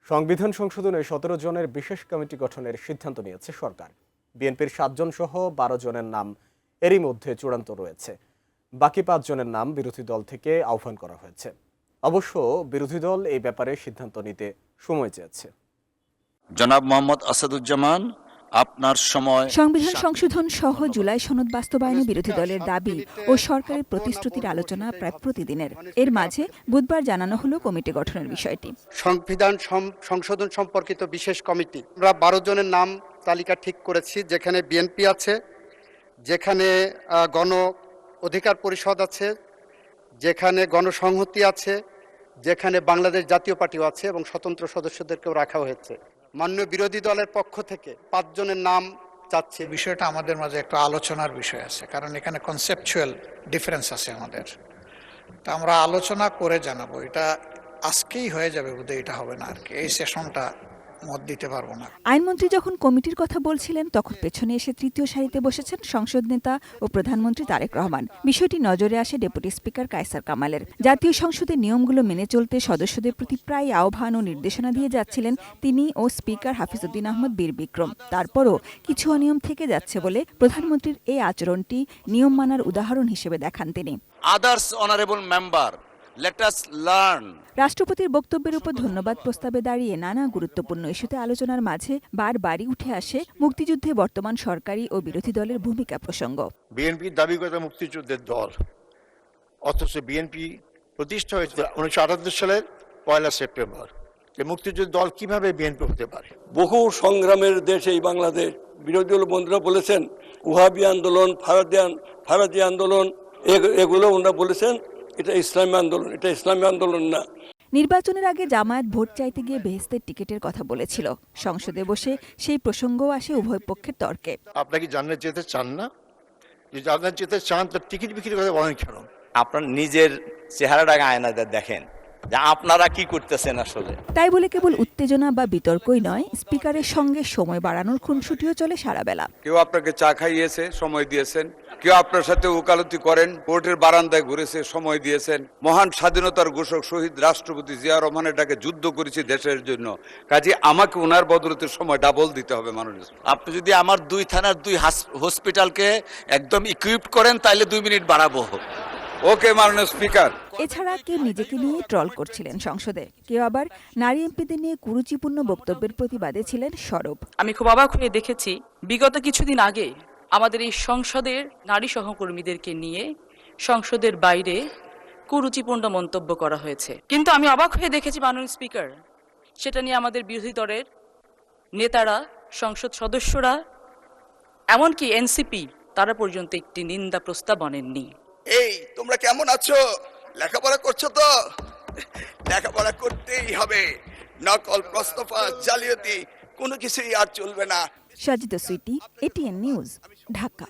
সংবিধান সংশোধনে 17 জনের বিশেষ কমিটি গঠনের সিদ্ধান্ত নিয়েছে সরকার। বিএনপির 7 জন সহ 12 জনের নাম এরই মধ্যে চূড়ান্ত রয়েছে। বাকি 5 জনের নাম বিরোধী দল থেকে আহ্বান করা হয়েছে। অবশ্য বিরোধী দল এই ব্যাপারে সিদ্ধান্ত নিতে সময় চেয়েছে। জনাব মোহাম্মদ আসাদুজ্জামান, আপনার সময়। সংবিধান সংশোধন সহ জুলাই সনদ বাস্তবায়নে বিরোধী দলের দাবি ও সরকারের প্রতিশ্রুতির আলোচনা প্রায় প্রতিদিনের। এর মাঝে বুধবার জানানো হলো কমিটি গঠনের বিষয়টি। সংবিধান সংশোধন সম্পর্কিত বিশেষ কমিটি, আমরা 12 জনের নাম তালিকা ঠিক করেছি, যেখানে বিএনপি আছে, যেখানে গণ অধিকার পরিষদ আছে, যেখানে গণসংহতি আছে, যেখানে বাংলাদেশ জাতীয় পার্টিও আছে এবং স্বতন্ত্র সদস্যদেরকেও রাখা হয়েছে। মাননীয় বিরোধী দলের পক্ষ থেকে 5 জনের নাম চাচ্ছে। বিষয়টা আমাদের মাঝে একটা আলোচনার বিষয় আছে, কারণ এখানে কনসেপচুয়াল ডিফারেন্স আছে আমাদের। তা আমরা আলোচনা করে জানাবো। এটা আজকেই হয়ে যাবে বোধহয়, এটা হবে না আর কি, এই সেশনটা মত দিতে পারবো না। আইনমন্ত্রী যখন কমিটির কথা বলছিলেন, তখন পেছনে এসে তৃতীয় সারিতে বসেছেন সংসদ নেতা ও প্রধানমন্ত্রী তারেক রহমান। বিষয়টি নজরে আসে ডেপুটি স্পিকার কায়সার কামালের। জাতীয় সংসদের নিয়মগুলো মেনে চলতে সদস্যদের প্রতি প্রায় আহ্বান ও নির্দেশনা দিয়ে যাচ্ছিলেন তিনি ও স্পিকার হাফিজউদ্দিন আহমদ বীর বিক্রম। তারপরও কিছু অনিয়ম থেকে যাচ্ছে বলে প্রধানমন্ত্রীর এই আচরণটি নিয়ম মানার উদাহরণ হিসেবে দেখান তিনি। Others honourable member, let us learn. রাষ্ট্রপতির বক্তব্যের উপর ধন্যবাদ প্রস্তাবে দাঁড়িয়ে নানা গুরুত্বপূর্ণ ইস্যুতে আলোচনার মাঝে বারবারই উঠে আসে মুক্তিযুদ্ধে বর্তমান সরকারি ও বিরোধী দলের ভূমিকা প্রসঙ্গ। বিএনপি দাবি করে মুক্তিযুদ্ধের দল, অথচ বিএনপি প্রতিষ্ঠা হয়েছিল 1978 সালের 1 সেপ্টেম্বর। মুক্তিযুদ্ধ দল কিভাবে বিএনপি হতে পারে? বহু সংগ্রামের দেশ এই বাংলাদেশ। বিরোধী দল বন্ধুরা বলেছেন ওয়াহাবি আন্দোলন, ফারাদি আন্দোলন, এগুলো ওনারা বলেছেন এটা ইসলামী আন্দোলন। এটা ইসলামী আন্দোলন না। নির্বাচনের আগে জামায়াত ভোট চাইতে গিয়ে বেহেশতের টিকিটের কথা বলেছিল। সংসদে বসে সেই প্রসঙ্গও আসে উভয় পক্ষের তর্কে। আপনারা কি জান্নাত যেতে চান না? যদি জান্নাত যেতে চান, তো টিকিট বিক্রি করে বলেন কেন? আপনার নিজের চেহারাটাকে আয়নাতে দেখেন যে আপনারা কি করতেছেন আসলে। তাই বলে কেবল উত্তেজনা বা বিতর্কই নয়, স্পিকারের সঙ্গে সময় বাড়ানোর খুনসুটিও চলে সারা বেলা। কেউ আপনাকে চা খাইয়েছে, সময় দিয়েছেন। কেউ আপনার সাথে ওকালতি করেন, কোর্টের বারান্দায় ঘুরেছে, সময় দিয়েছেন। মহান স্বাধীনতার ঘোষক শহীদ রাষ্ট্রপতি জিয়া রহমানের ডাকে যুদ্ধ করেছি দেশের জন্য, কাজে আমাকে ওনার বদলতে সময় ডাবল দিতে হবে। মানুষ, আপনি যদি আমার 2 থানার 2 হসপিটালকে একদম ইকুইপড করেন, তাইলে 2 মিনিট বাড়াবো। ওকে মাননীয় স্পিকার। এছাড়া কেউ নিজেকে নিয়ে ট্রল করছিলেন সংসদে, কেউ আবার নারী এমপিদের নিয়ে কুরুচিপূর্ণ বক্তব্যের প্রতিবাদে ছিলেন সরব। আমি খুব অবাক হয়ে দেখেছি, বিগত কিছুদিন আগে আমাদের এই সংসদের নারী সহকর্মীদেরকে নিয়ে সংসদের বাইরে কুরুচিপূর্ণ মন্তব্য করা হয়েছে। কিন্তু আমি অবাক হয়ে দেখেছি মাননীয় স্পিকার, সেটা নিয়ে আমাদের বিরোধী দলের নেতারা, সংসদ সদস্যরা, এমনকি এনসিপি, তারা পর্যন্ত একটি নিন্দা প্রস্তাব আনেননি। এই তোমরা কেমন আছো? লেখাপড়া করছো তো? লেখাপড়া করতেই হবে। নকল, প্রস্তফা, জালিয়াতি কোনো কিছুই আর চলবে না। সাজিদা সুইটি, এটিএন নিউজ, ঢাকা।